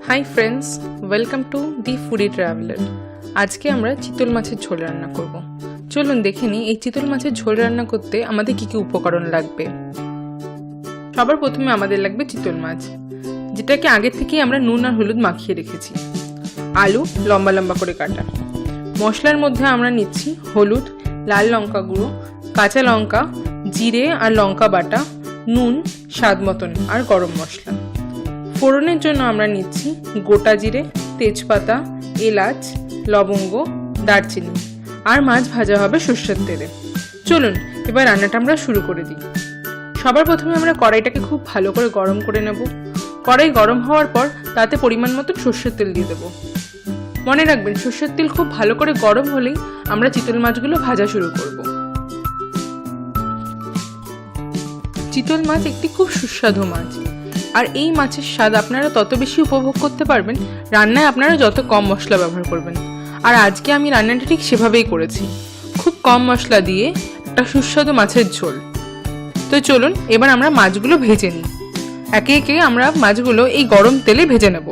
Hi friends, welcome to the foodie traveller. আজকে আমরা চিতল মাছের ঝোল রান্না করব। চলুন দেখে নিই এই চিতল মাছের ঝোল রান্না করতে আমাদের কি কি উপকরণ লাগবে। সবার প্রথমে আমাদের লাগবে চিতল মাছ, যেটাকে আগে থেকেই আমরা নুন আর হলুদ মাখিয়ে রেখেছি। আলু লম্বা লম্বা করে কাটা। মশলার মধ্যে আমরা নিচ্ছি হলুদ, লাল লঙ্কা গুঁড়ো, কাঁচা লঙ্কা, জিরে আর লঙ্কা বাটা, নুন স্বাদ মতন আর গরম মশলা। ফোড়নের জন্য আমরা নিচ্ছি গোটা জিরে, তেজপাতা, এলাচ, লবঙ্গ, দারচিনি আর মাছ ভাজা হবে সর্ষের তেলে। চলুন এবার রান্নাটা আমরা শুরু করে দিই। সবার প্রথমে আমরা কড়াইটাকে খুব ভালো করে গরম করে নেব। কড়াই গরম হওয়ার পর তাতে পরিমাণ মতো সর্ষের তেল দিয়ে দেবো। মনে রাখবেন, সর্ষের তেল খুব ভালো করে গরম হলেই আমরা চিতল মাছগুলো ভাজা শুরু করব। চিতল মাছ একটি খুব সুস্বাদু মাছ, আর এই মাছের স্বাদ আপনারা তত বেশি উপভোগ করতে পারবেন রান্নায় আপনারা যত কম মশলা ব্যবহার করবেন। আর আজকে আমি রান্নাটা ঠিক সেভাবেই করেছি, খুব কম মশলা দিয়ে একটা সুস্বাদু মাছের ঝোল। তো চলুন এবার আমরা মাছগুলো ভেজে নিই। একে একে আমরা মাছগুলো এই গরম তেলে ভেজে নেব।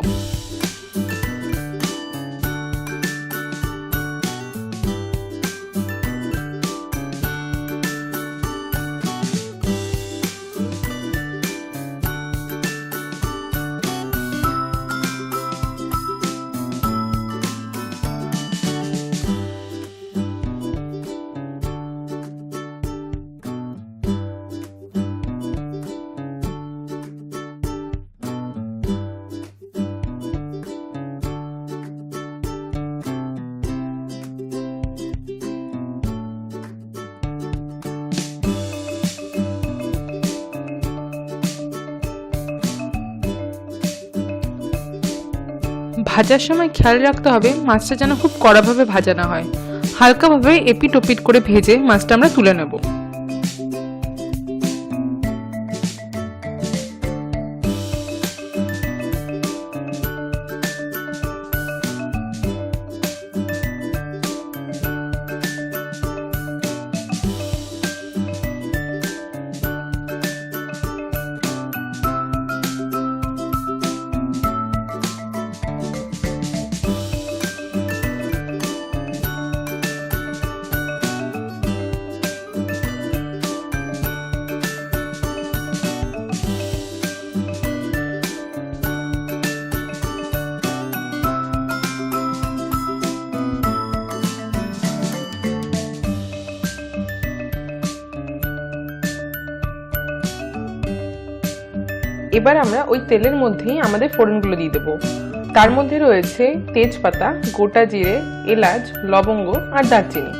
ভাজার সময় খেয়াল রাখতে হবে মাছটা যেন খুব কড়াভাবে ভাজা না হয়। হালকাভাবে এপিট ওপিট করে ভেজে মাছটা আমরা তুলে নেব। এবার আমরা ওই তেলের মধ্যেই আমাদের ফোড়নগুলো দিয়ে দেবো। তার মধ্যে রয়েছে তেজপাতা, গোটা জিরে, এলাচ, লবঙ্গ আর দারচিনি।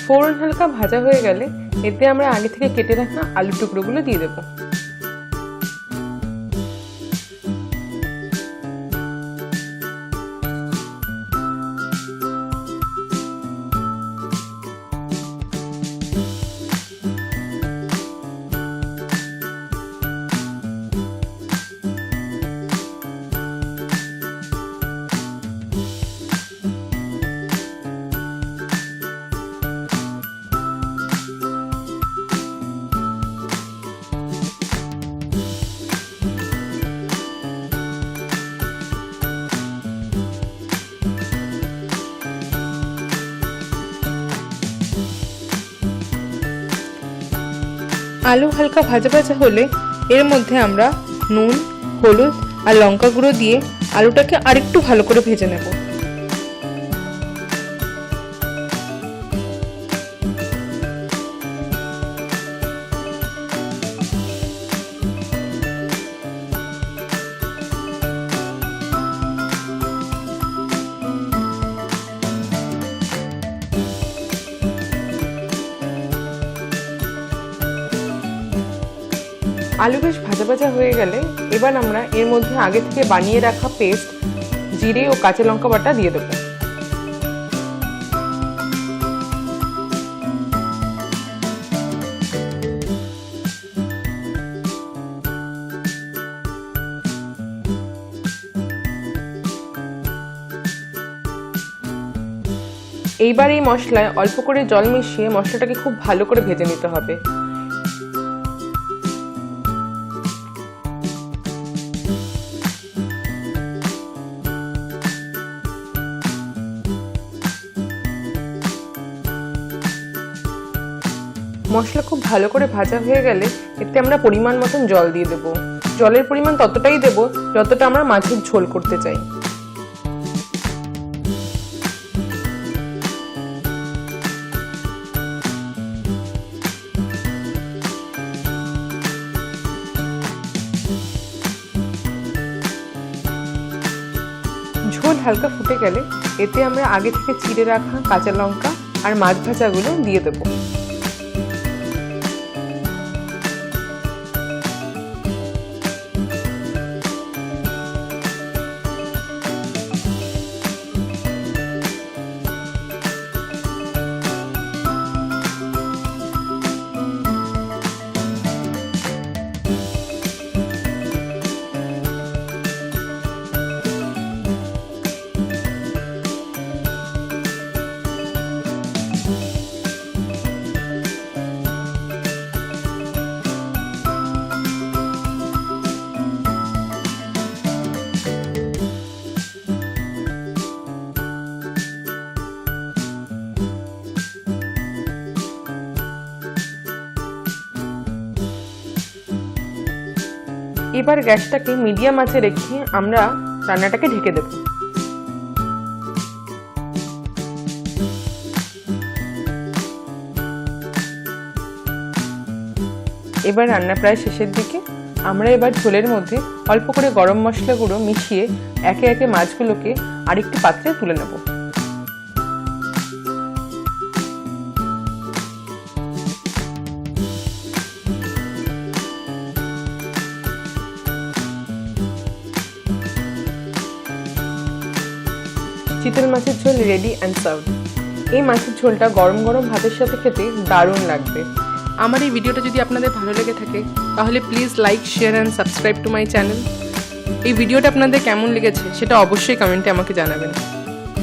ফোড়ন হালকা ভাজা হয়ে গেলে এতে আমরা আগে থেকে কেটে রাখা আলু টুকরোগুলো দিয়ে দেবো। আলু হালকা ভাজা ভাজা হলে এর মধ্যে আমরা নুন, হলুদ আর লঙ্কা গুঁড়ো দিয়ে আলুটাকে আরেকটু ভালো করে ভেজে নেব। আলু বেশ ভাজা ভাজা হয়ে গেলে এবার আমরা এর মধ্যে আগে থেকে বানিয়ে রাখা পেস্ট, জিরে ও কাঁচা লঙ্কা বাটা দিয়ে দেবো। এইবার এই মশলায় অল্প করে জল মিশিয়ে মশলাটাকে খুব ভালো করে ভেজে নিতে হবে। মশলা খুব ভালো করে ভাজা হয়ে গেলে এতে আমরা পরিমাণ মতন জল দিয়ে দেব। জলের পরিমাণ ততটাই দেব যতটা আমরা মাছের ঝোল করতে চাই। ঝোল হালকা ফুটে গেলে এতে আমরা আগে থেকে চিড়ে রাখা কাঁচা লঙ্কা আর মাছ ভাজাগুলো দিয়ে দেবো। এবার গ্যাসটাকে মিডিয়াম আঁচে রেখে আমরা রান্নাটাকে ঢেকে দেব। এবার রান্না প্রায় শেষের দিকে। আমরা এবার ঝোলের মধ্যে অল্প করে গরম মশলা গুঁড়ো মিশিয়ে একে একে মাছগুলোকে আরেকটি পাত্রে তুলে নেব। চিতল মাছের ঝোল রেডি অ্যান্ড সার্ভড। এই মাছের ঝোলটা গরম গরম ভাতের সাথে খেতে দারুণ লাগবে। আমার এই ভিডিওটা যদি আপনাদের ভালো লেগে থাকে তাহলে please like, share and subscribe to my channel. এই ভিডিওটা আপনাদের কেমন লেগেছে সেটা অবশ্যই কমেন্টে আমাকে জানাবেন।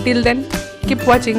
Till then, keep watching.